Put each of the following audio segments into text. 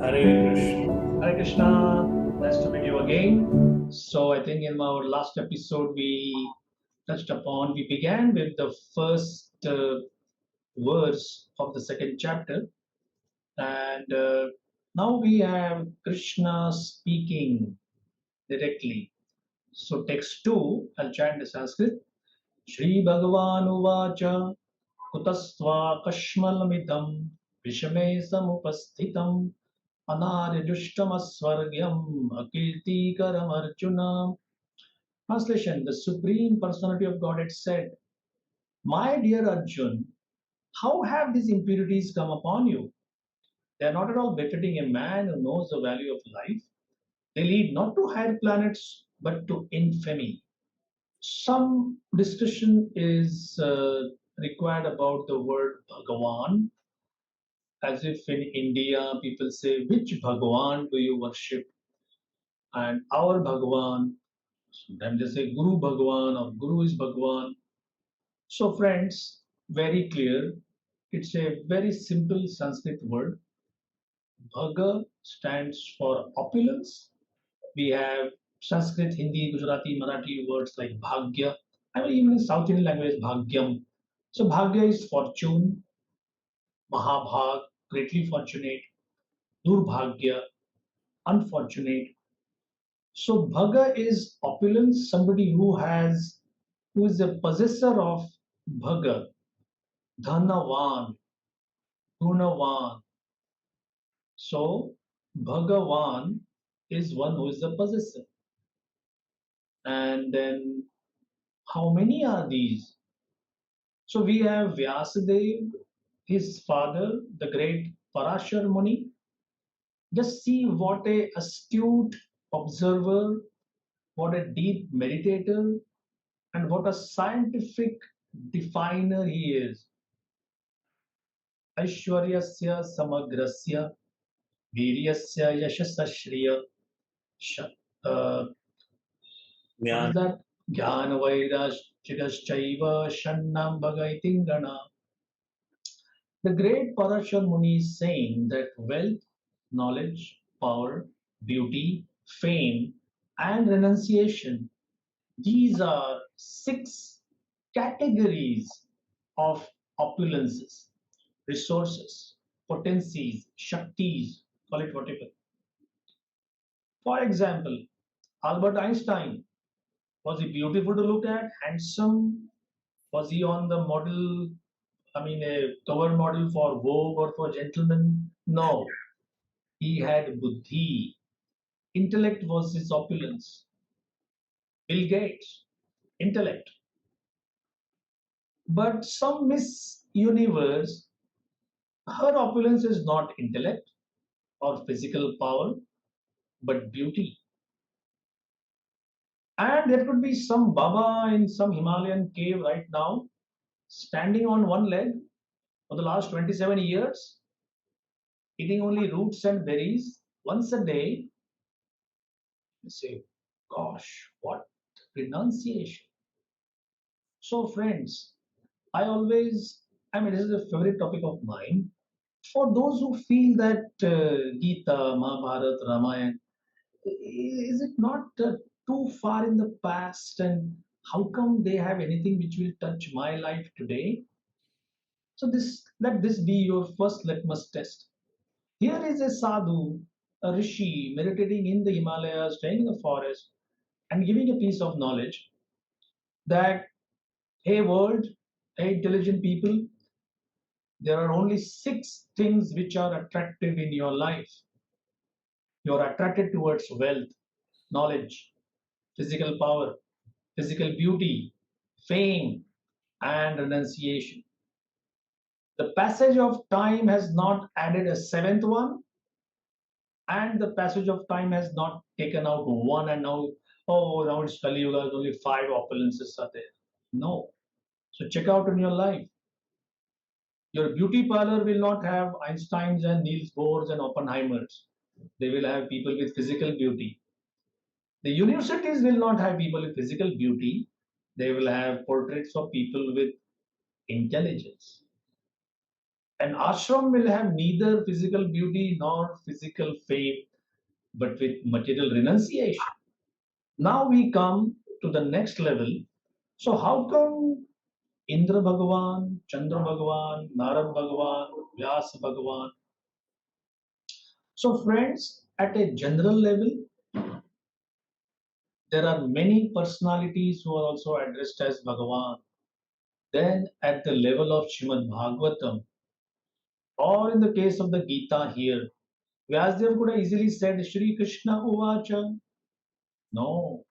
Hare Krishna. Hare Krishna. Nice to meet you again. So I think in our last episode we began with the first verse of the second chapter, and now we have Krishna speaking directly. So text two, I'll chant the Sanskrit. Shri Bhagavan Uvacha Kutasva Kashmalamidam Vishame Samupasthitam Anaryadushtamasvargyam Akirtikaram Arjuna. Translation: The Supreme Personality of Godhead said, my dear Arjun, how have these impurities come upon you? They are not at all befitting a man who knows the value of life. They lead not to higher planets but to infamy. Some discussion is required about the word Bhagavan, as if in India people say, which Bhagavan do you worship? And our Bhagavan, sometimes they say Guru Bhagavan or Guru is Bhagavan. So, friends, very clear. It's a very simple Sanskrit word. Bhaga stands for opulence. We have Sanskrit, Hindi, Gujarati, Marathi words like Bhagya. I mean, even in South Indian language, Bhagyam. So, Bhagya is fortune, Mahabhag, greatly fortunate, Durbhagya, unfortunate. So Bhaga is opulence, somebody who is a possessor of Bhaga, Dhanavan, Gunavan. So Bhagavan is one who is the possessor. And then how many are these? So we have Vyasadev, his father, the great Parashar Muni. Just see what a astute observer, what a deep meditator, and what a scientific definer he is. ऐश्वर्यस्य समग्रस्य वीर्यस्य यशसश्रिय what is Jnana. that? Jnana Shannam Bhagaitingana. The great Parashar Muni is saying that wealth, knowledge, power, beauty, fame, and renunciation, these are six categories of opulences, resources, potencies, shaktis, call it whatever. For example, Albert Einstein, was he beautiful to look at, handsome? Was he on the model, I mean, a cover model for Vogue or for Gentleman? No. He had buddhi. Intellect was his opulence. Bill Gates, intellect. But some Miss Universe, her opulence is not intellect or physical power, but beauty. And there could be some Baba in some Himalayan cave right now, standing on one leg for the last 27 years, eating only roots and berries once a day. You say, gosh, what renunciation. So, friends, I mean, this is a favorite topic of mine. For those who feel that Gita, Mahabharata, Ramayana, is it not too far in the past, and how come they have anything which will touch my life today? So let this be your first litmus test. Here is a sadhu, a rishi, meditating in the Himalayas, staying in the forest, and giving a piece of knowledge that, hey world, hey intelligent people, there are only six things which are attractive in your life. You are attracted towards wealth, knowledge, physical power, physical beauty, fame, and renunciation. The passage of time has not added a seventh one, and the passage of time has not taken out one, and now, oh, now it's Kali Yuga, only five opulences are there. No. So check out in your life. Your beauty parlor will not have Einsteins and Niels Bohrs and Oppenheimers. They will have people with physical beauty. The universities will not have people with physical beauty. They will have portraits of people with intelligence. An ashram will have neither physical beauty nor physical fame, but with material renunciation. Now we come to the next level. So how come Indra Bhagavan, Chandra Bhagavan, Narad Bhagavan, Vyasa Bhagavan? So friends, at a general level, there are many personalities who are also addressed as Bhagavan. Then at the level of Srimad Bhagavatam, or in the case of the Gita here, Vyasdev could have easily said Shri Krishna Uvacha. No,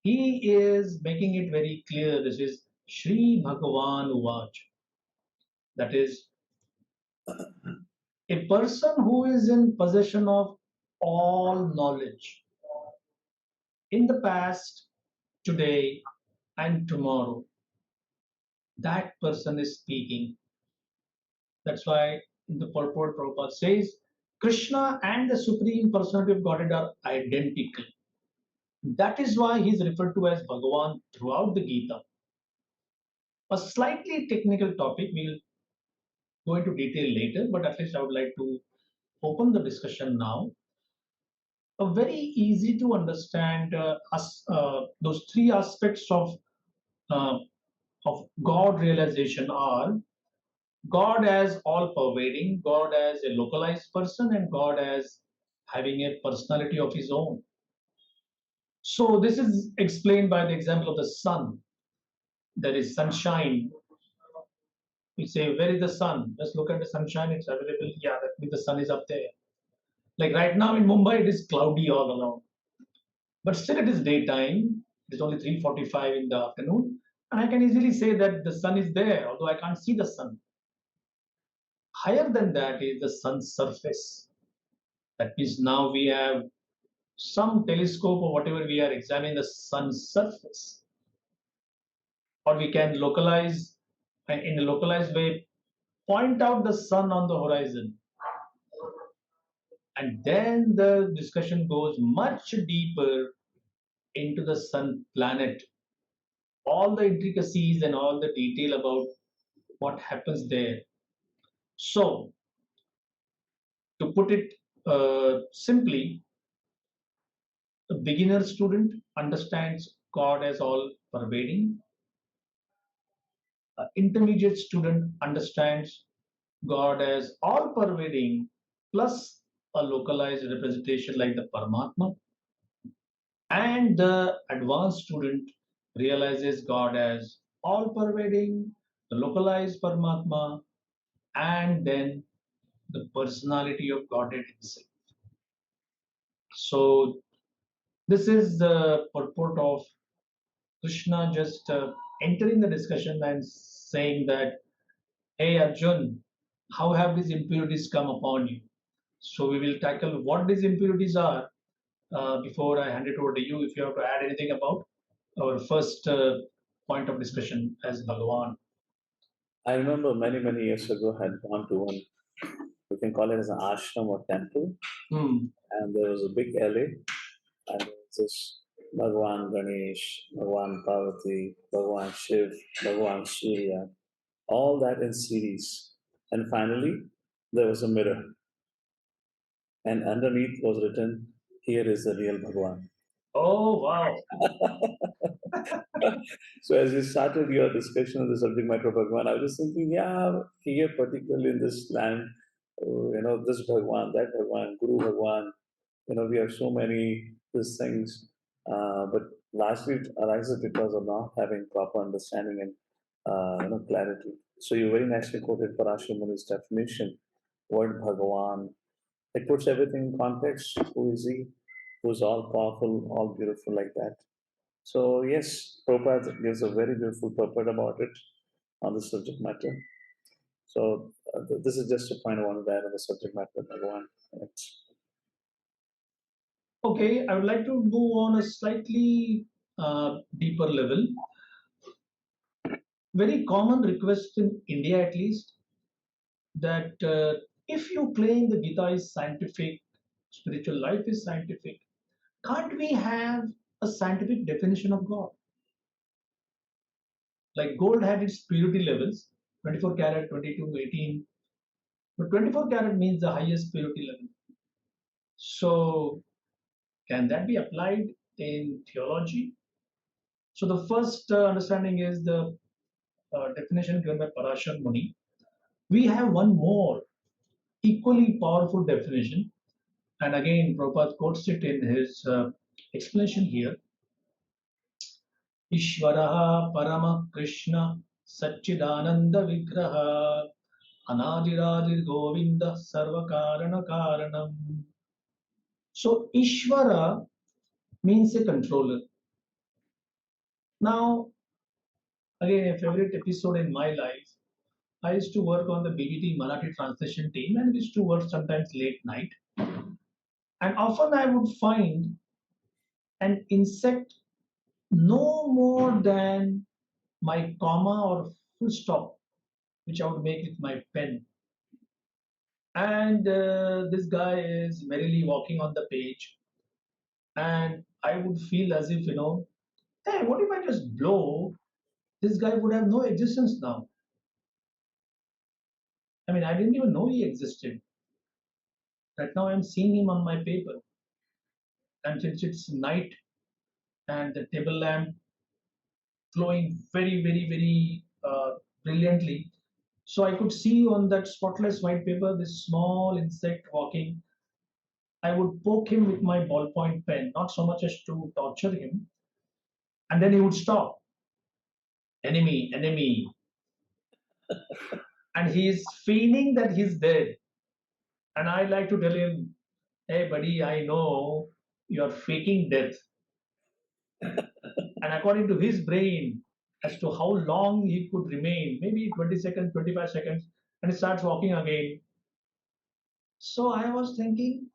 he is making it very clear. This is Shri Bhagavan Uvacha. That is a person who is in possession of all knowledge in the past, today, and tomorrow. That person is speaking. That's why in the purport Prabhupada says Krishna and the Supreme Personality of Godhead are identical. That is why he is referred to as Bhagavan throughout the Gita. A slightly technical topic, we'll go into detail later, but at least I would like to open the discussion now. A very easy to understand those three aspects uh, of God realization are God as all pervading, God as a localized person, and God as having a personality of his own. So this is explained by the example of the sun. There is sunshine. We say, where is the sun? Just look at the sunshine, it's available. Yeah, that means the sun is up there. Like right now in Mumbai, it is cloudy all around. But still it is daytime. It is only 3:45 in the afternoon. And I can easily say that the sun is there, although I can't see the sun. Higher than that is the sun's surface. That means now we have some telescope or whatever we are examining the sun's surface. Or we can localize, in a localized way, point out the sun on the horizon. And then the discussion goes much deeper into the sun planet, all the intricacies and all the detail about what happens there. So, to put it simply, a beginner student understands God as all pervading. An intermediate student understands God as all pervading plus a localized representation like the Paramatma. And the advanced student realizes God as all pervading, the localized Paramatma, and then the personality of Godhead itself. So, this is the purport of Krishna just entering the discussion and saying that, hey Arjun, how have these impurities come upon you? So, we will tackle what these impurities are before I hand it over to you if you have to add anything about our first point of discussion as Bhagavan. I remember many years ago I had gone to one, we can call it as an ashram or temple, Hmm. and there was a big alley, and there was this Bhagwan Ganesh, Bhagwan Parvati, Bhagwan Shiv, Bhagwan Surya, all that in series. And finally, there was a mirror, and underneath was written, "Here is the real Bhagwan." Oh, wow. So as you started your discussion on the subject matter of Bhagwan, I was just thinking, yeah, here particularly in this land, this Bhagwan, that Bhagwan, Guru Bhagwan, we have so many these things, but largely it arises because of not having proper understanding and clarity. So you very nicely quoted Parashar Muni's definition, word Bhagavan. It puts everything in context. Who is he? Who's all powerful, all beautiful like that? So yes, Prabhupada gives a very beautiful purport about it on the subject matter. So this is just a point I wanted to add on the subject matter of Bhagavan. Okay, I would like to move on a slightly deeper level. Very common request in India, at least, that if you claim the Gita is scientific, spiritual life is scientific, can't we have a scientific definition of God? Like gold had its purity levels, 24 karat, 22, 18. But 24 karat means the highest purity level. So, can that be applied in theology? So, the first understanding is the definition given by Parashar Muni. We have one more equally powerful definition, and again, Prabhupada quotes it in his explanation here. Ishvaraha Parama Krishna Satchidananda Vigraha Anadiradir Govinda Sarvakarana Karanam. So Ishvara means a controller. Now, again, a favorite episode in my life. I used to work on the BBT Marathi translation team and used to work sometimes late night. And often I would find an insect no more than my comma or full stop, which I would make with my pen. And this guy is merrily walking on the page, and I would feel as if, hey, what if I just blow? This guy would have no existence now. I mean, I didn't even know he existed. Right now, I'm seeing him on my paper. And since it's night and the table lamp glowing very, very, very brilliantly, so I could see on that spotless white paper this small insect walking. I would poke him with my ballpoint pen, not so much as to torture him, and then he would stop. Enemy, enemy. And he's feigning that he's dead. And I like to tell him, hey, buddy, I know you're faking death. And according to his brain, as to how long he could remain, maybe 20 seconds, 25 seconds, and he starts walking again. So I was thinking,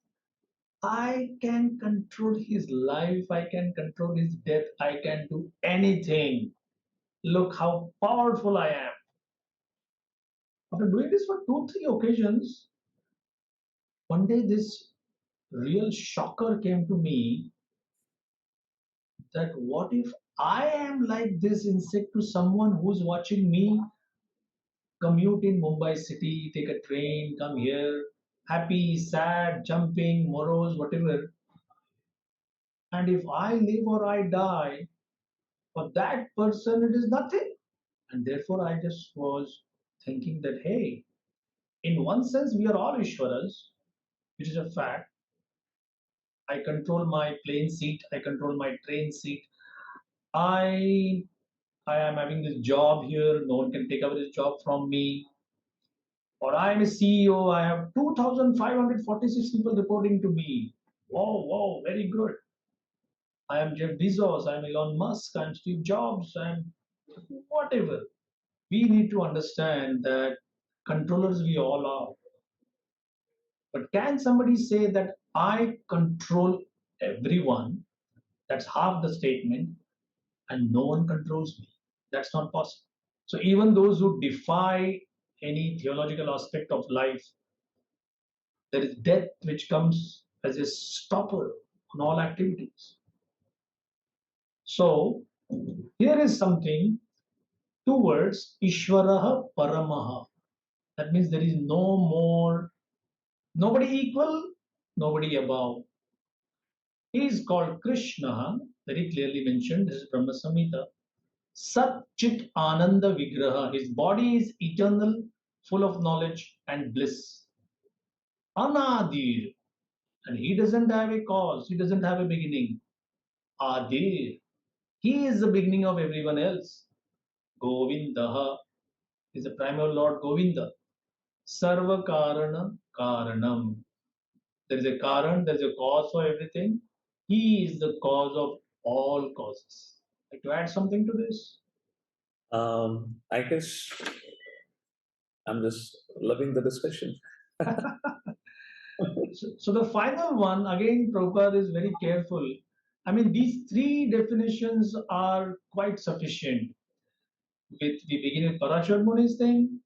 I can control his life, I can control his death, I can do anything. Look how powerful I am. After doing this for two, three occasions, one day this real shocker came to me that what if I am like this insect to someone who's watching me commute in Mumbai city, take a train, come here, happy, sad, jumping, morose, whatever. And if I live or I die, for that person it is nothing. And therefore I just was thinking that, hey, in one sense we are all Ishwaras, which is a fact. I control my plane seat, I control my train seat. I I am having this job here, no one can take away this job from me. Or I am a CEO, I have 2,546 people reporting to me. Whoa, whoa, very good. I am Jeff Bezos, I am Elon Musk, I am Steve Jobs, I am whatever. We need to understand that controllers we all are. But can somebody say that I control everyone? That's half the statement, and no one controls me. That's not possible. So even those who defy any theological aspect of life, there is death which comes as a stopper on all activities. So here is something, two words, Ishvaraha Paramaha. That means there is no more, nobody equal, nobody above. He is called Krishna, very clearly mentioned. This is Brahma Samhita. Sat Chit Ananda Vigraha. His body is eternal, full of knowledge and bliss. Anadir. And he doesn't have a cause, he doesn't have a beginning. Adir. He is the beginning of everyone else. Govindaha is the primal Lord Govinda. Sarva Karana Karanam. There is a Karan, there is a cause for everything. He is the cause of all causes. Like to add something to this? I guess I'm just loving the discussion. So the final one, again, Prabhupada is very careful. I mean, these three definitions are quite sufficient. We begin with Parashar Muni's thing,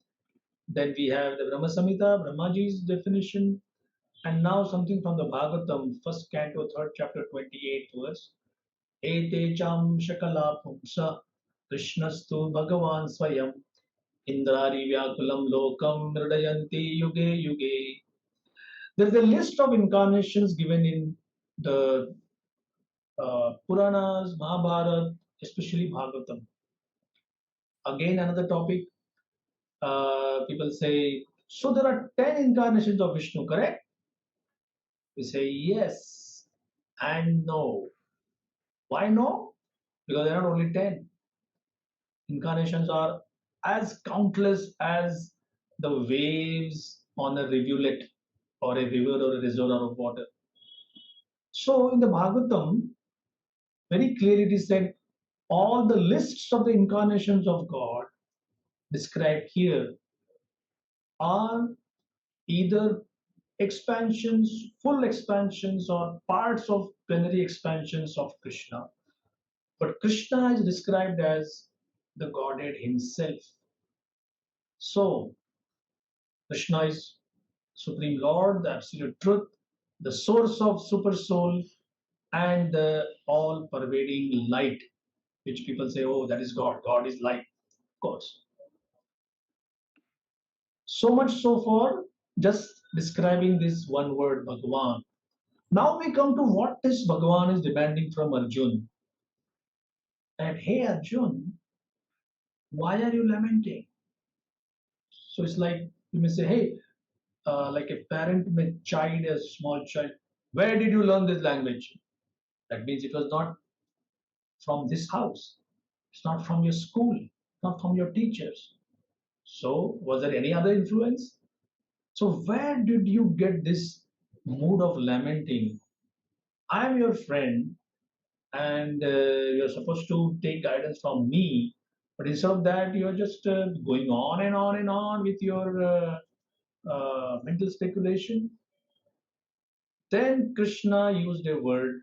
then we have the Brahma Samhita, Brahmaji's definition, and now something from the Bhagavatam, first canto, third chapter, 28th verse. Ete cham shakala pumsa Krishnastu Bhagavan Swayam Indrari Vyakulam Lokam Mridayanti Yuge Yuge. There's a list of incarnations given in the Puranas, Mahabharata, especially Bhagavatam. Again, another topic. People say, so there are 10 incarnations of Vishnu, correct? We say yes and no. Why no? Because there are only 10. Incarnations are as countless as the waves on a rivulet or a river or a reservoir of water. So in the Bhagavatam, very clearly it is said all the lists of the incarnations of God described here are either expansions, full expansions, or parts of plenary expansions of Krishna. But Krishna is described as the Godhead Himself. So, Krishna is Supreme Lord, the Absolute Truth, the source of Super Soul, and the all pervading light, which people say, oh, that is God. God is light. Of course. So much so for just describing this one word, Bhagavan. Now we come to what this Bhagavan is demanding from Arjun. That, hey Arjun, why are you lamenting? So it's like you may say, hey, like a parent may chide a small child, where did you learn this language? That means it was not from this house. It's not from your school, not from your teachers. So was there any other influence? So where did you get this mood of lamenting? I am your friend and you're supposed to take guidance from me, but instead of that you're just going on and on and on with your mental speculation. Then Krishna used a word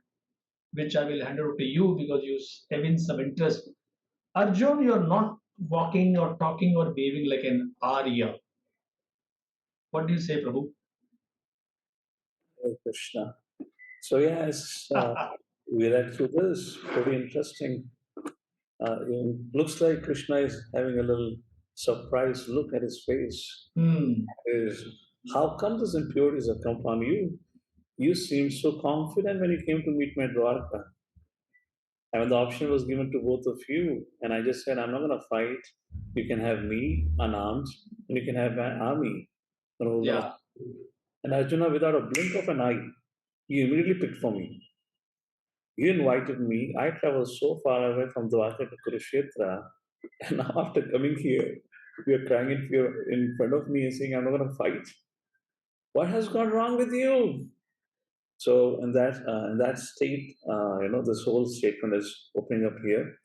which I will hand over to you because you evince some interest. Arjun, you're not walking or talking or behaving like an Arya. What do you say, Prabhu? Hare Krishna. So yes, we read through this. Pretty interesting. It looks like Krishna is having a little surprised look at his face. Hmm. Is how come this impurities have come upon you? You seemed so confident when you came to meet my Dwarka. And when the option was given to both of you, and I just said, I'm not going to fight. You can have me unarmed, and you can have my army. Yeah. And Arjuna, without a blink of an eye, you immediately picked for me. You invited me. I traveled so far away from Dwarka to Kurukshetra, and now after coming here, you're crying in front of me and saying, I'm not going to fight. What has gone wrong with you? So in that state, this whole statement is opening up here,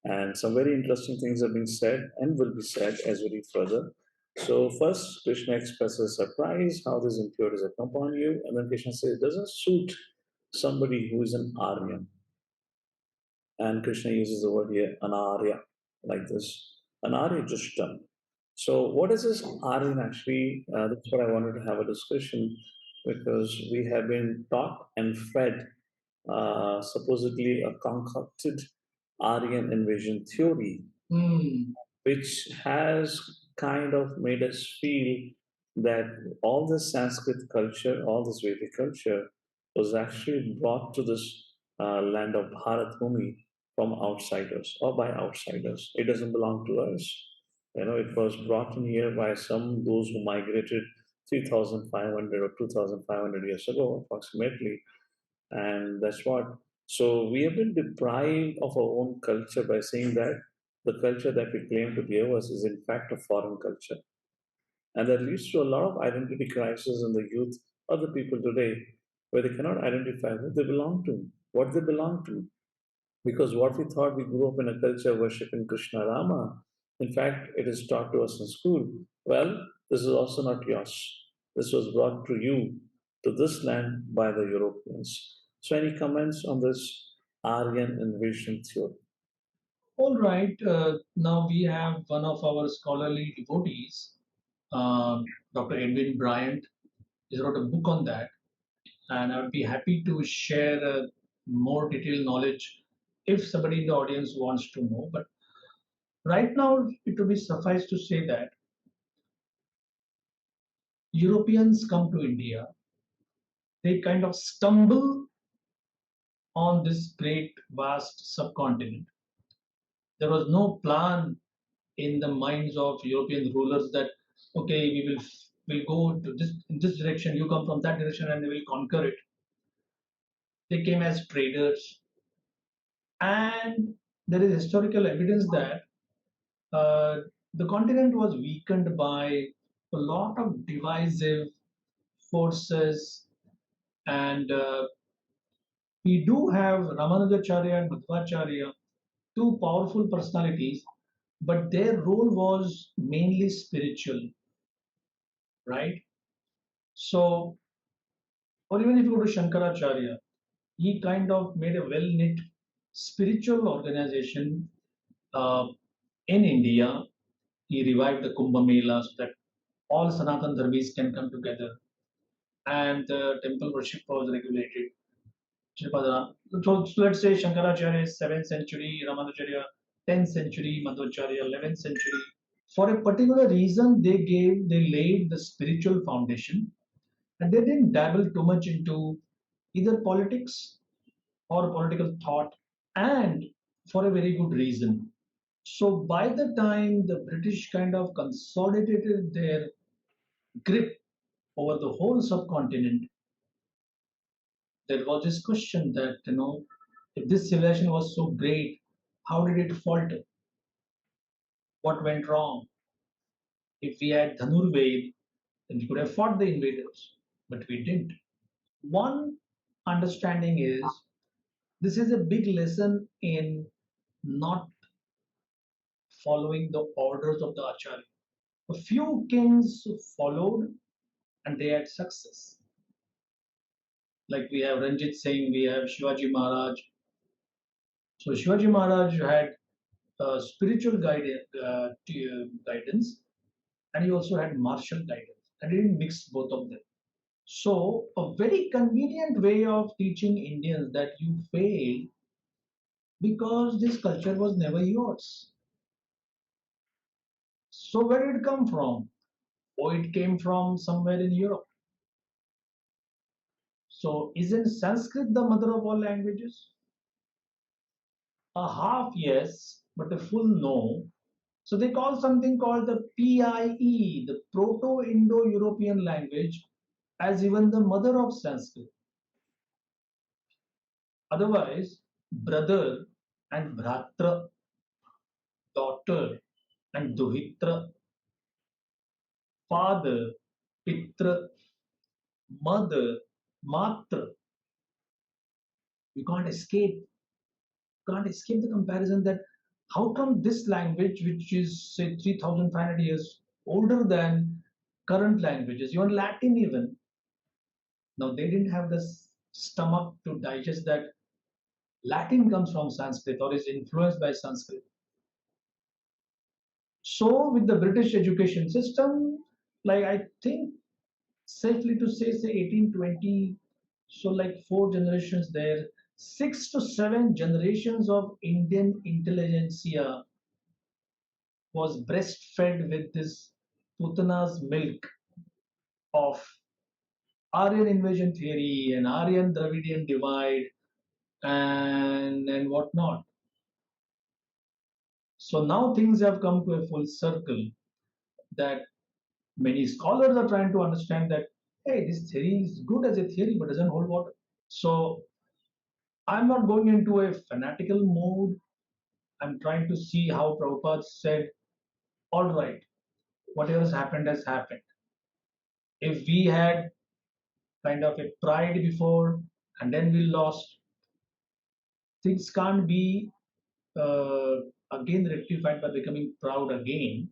and some very interesting things are being said and will be said as we read further. So first, Krishna expresses surprise how these impurities have come upon you, and then Krishna says it doesn't suit somebody who is an Aryan. And Krishna uses the word here, anarya, like this. Anarya Jushtam. So, what is this Aryan actually? That's what I wanted to have a discussion because we have been taught and fed supposedly a concocted Aryan invasion theory, Hmm. which has kind of made us feel that all this Sanskrit culture, all this Vedic culture, was actually brought to this land of Bharat Bhumi from outsiders or by outsiders. It doesn't belong to us. It was brought in here by some those who migrated 3,500 or 2,500 years ago, approximately, and that's what. So we have been deprived of our own culture by saying that the culture that we claim to be ours is in fact a foreign culture, and that leads to a lot of identity crisis in the youth of the people today, where they cannot identify who they belong to, what they belong to, because what we thought we grew up in a culture worshipping Krishna Rama, in fact, it is taught to us in school. Well, this is also not yours. This was brought to you, to this land, by the Europeans. So, any comments on this Aryan invasion theory? All right. Now we have one of our scholarly devotees, Dr. Edwin Bryant. He wrote a book on that, and I would be happy to share more detailed knowledge if somebody in the audience wants to know. But Right now, it would be suffice to say that Europeans come to India, they kind of stumble on this great, vast subcontinent. There was no plan in the minds of European rulers that okay, will go to this in this direction, you come from that direction, and they will conquer it. They came as traders, and there is historical evidence that uh, the continent was weakened by a lot of divisive forces, and we do have Ramanujacharya and Madhvacharya, two powerful personalities, but their role was mainly spiritual, right? So, or even if you go to Shankaracharya, he kind of made a well knit spiritual organization uh, in India. He revived the Kumbh Mela so that all Sanatan Dharmis can come together and the temple worship was regulated. Shripada. So let's say Shankaracharya is 7th century, Ramanujacharya 10th century, Madhvacharya 11th century. For a particular reason, they laid the spiritual foundation, and they didn't dabble too much into either politics or political thought, and for a very good reason. So by the time the British kind of consolidated their grip over the whole subcontinent, there was this question that, if this civilization was so great, how did it falter? What went wrong? If we had Dhanurved, then we could have fought the invaders, but we didn't. One understanding is this is a big lesson in not following the orders of the Acharya. A few kings followed and they had success. Like we have Ranjit Singh, we have Shivaji Maharaj. So Shivaji Maharaj had spiritual guidance, and he also had martial guidance, and he didn't mix both of them. So a very convenient way of teaching Indians that you fail because this culture was never yours. So where did it come from? Oh, it came from somewhere in Europe. So isn't Sanskrit the mother of all languages? A half yes, but a full no. So they call something called the PIE, the Proto-Indo-European language, as even the mother of Sanskrit. Otherwise, brother and bhratra, daughter and duhitra, father, pitra, mother, matra, you can't escape the comparison that how come this language, which is say 3,500 years older than current languages, even Latin even, now they didn't have the stomach to digest that Latin comes from Sanskrit or is influenced by Sanskrit. So with the British education system, like I think safely to say 1820, so like four generations there, 6 to 7 generations of Indian intelligentsia was breastfed with this Putana's milk of Aryan invasion theory and Aryan Dravidian divide and whatnot. So now things have come to a full circle that many scholars are trying to understand that hey, this theory is good as a theory but doesn't hold water. So I'm not going into a fanatical mode. I'm trying to see how Prabhupada said, all right, whatever has happened. If we had kind of a pride before and then we lost, things can't be uh, again rectified by becoming proud again.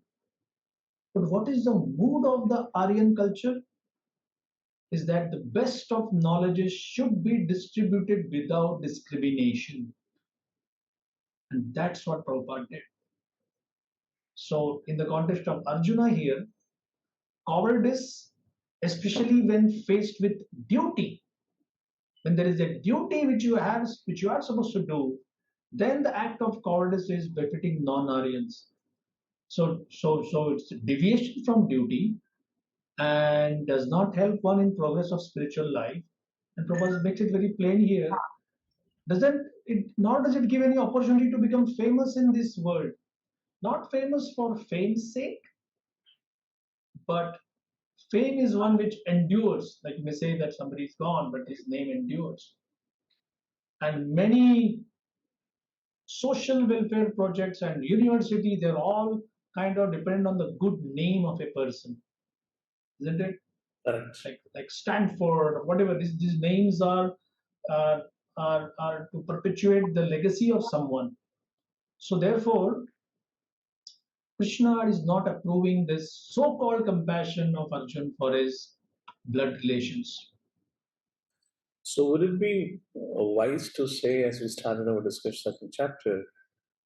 But what is the mood of the Aryan culture? Is that the best of knowledge should be distributed without discrimination. And that's what Prabhupada did. So, in the context of Arjuna here, cowardice, especially when faced with duty, when there is a duty which you are supposed to do, then the act of cowardice is befitting non-Aryans. So it's deviation from duty and does not help one in progress of spiritual life. And Prabhupada makes it very plain here. Doesn't it? Nor does it give any opportunity to become famous in this world. Not famous for fame's sake, but fame is one which endures. Like you may say that somebody is gone, but his name endures. And many social welfare projects and university, they're all kind of depend on the good name of a person, isn't it? Correct. Like Stanford, whatever. These names uh, are to perpetuate the legacy of someone. So therefore, Krishna is not approving this so-called compassion of Arjun for his blood relations. So, would it be wise to say, as we started our discussion second chapter,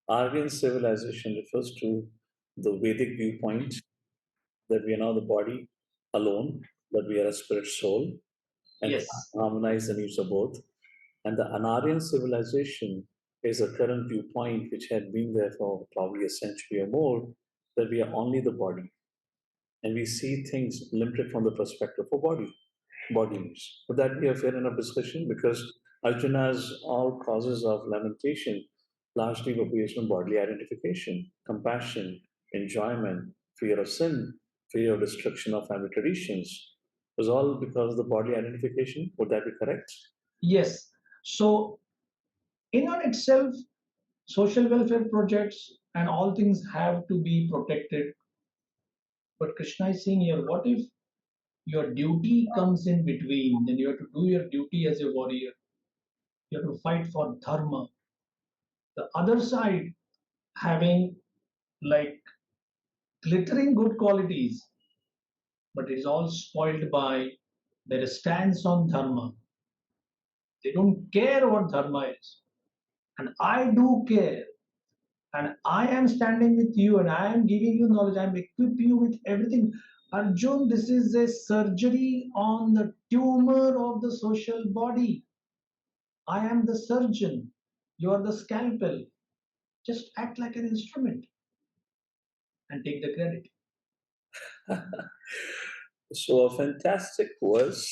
Aryan civilization refers to the Vedic viewpoint that we are not the body alone, but we are a spirit soul, and Yes, harmonize the needs of both. And the Anaryan civilization is a current viewpoint which had been there for probably a century or more, that we are only the body, and we see things limited from the perspective of body needs. Would that be a fair enough discussion? Because Arjuna's all causes of lamentation largely were based on bodily identification, compassion, enjoyment, fear of sin, fear of destruction of family traditions. It was all because of the bodily identification. Would that be correct? yes. So in on itself, social welfare projects and all things have to be protected. But Krishna is saying here, what if your duty comes in between? Then you have to do your duty as a warrior. You have to fight for dharma. The other side having like glittering good qualities, but it is all spoiled by their stance on dharma. They don't care what dharma is. And I do care. And I am standing with you and I am giving you knowledge. I am equipping you with everything. Arjun, this is a surgery on the tumor of the social body. I am the surgeon. You are the scalpel. Just act like an instrument and take the credit. So, a fantastic verse.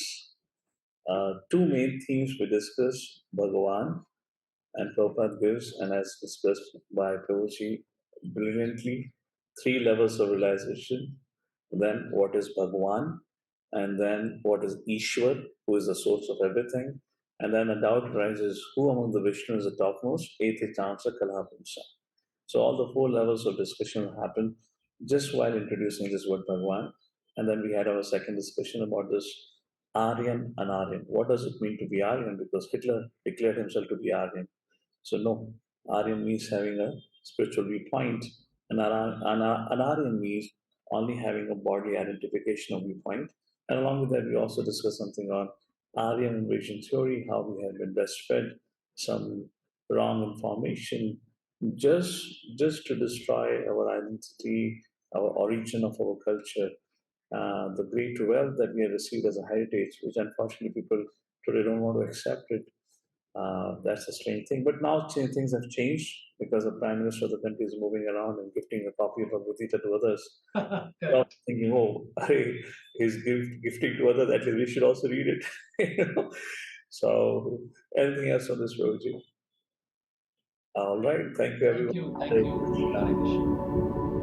Two main themes we discussed Bhagavan and Prabhupada gives, and as discussed by Prabhuji brilliantly, three levels of realization. Then, what is Bhagavan? And then, what is Ishwar, who is the source of everything? And then a doubt arises who among the Vishnu is the topmost? Ete Chansa Kalapamsa. So all the four levels of discussion happened just while introducing this word Bhagwan. And then we had our second discussion about this Aryan and Aryan. What does it mean to be Aryan? Because Hitler declared himself to be Aryan. So no, Aryan means having a spiritual viewpoint, and an Aryan means only having a bodily identification of viewpoint. And along with that, we also discussed something on Aryan invasion theory, how we have been breastfed some wrong information just just to destroy our identity, our origin of our culture, the great wealth that we have received as a heritage, which unfortunately people today don't want to accept it. That's a strange thing. But now things have changed because the prime minister of the country is moving around and gifting a copy of Bhagavad Gita to others. So I'm Correct. thinking, oh, he's gifting to others, at least we should also read it. You know? So, anything else on this, Roji? All right. Thank you, Thank everyone. you. Thank you. Hare Krishna.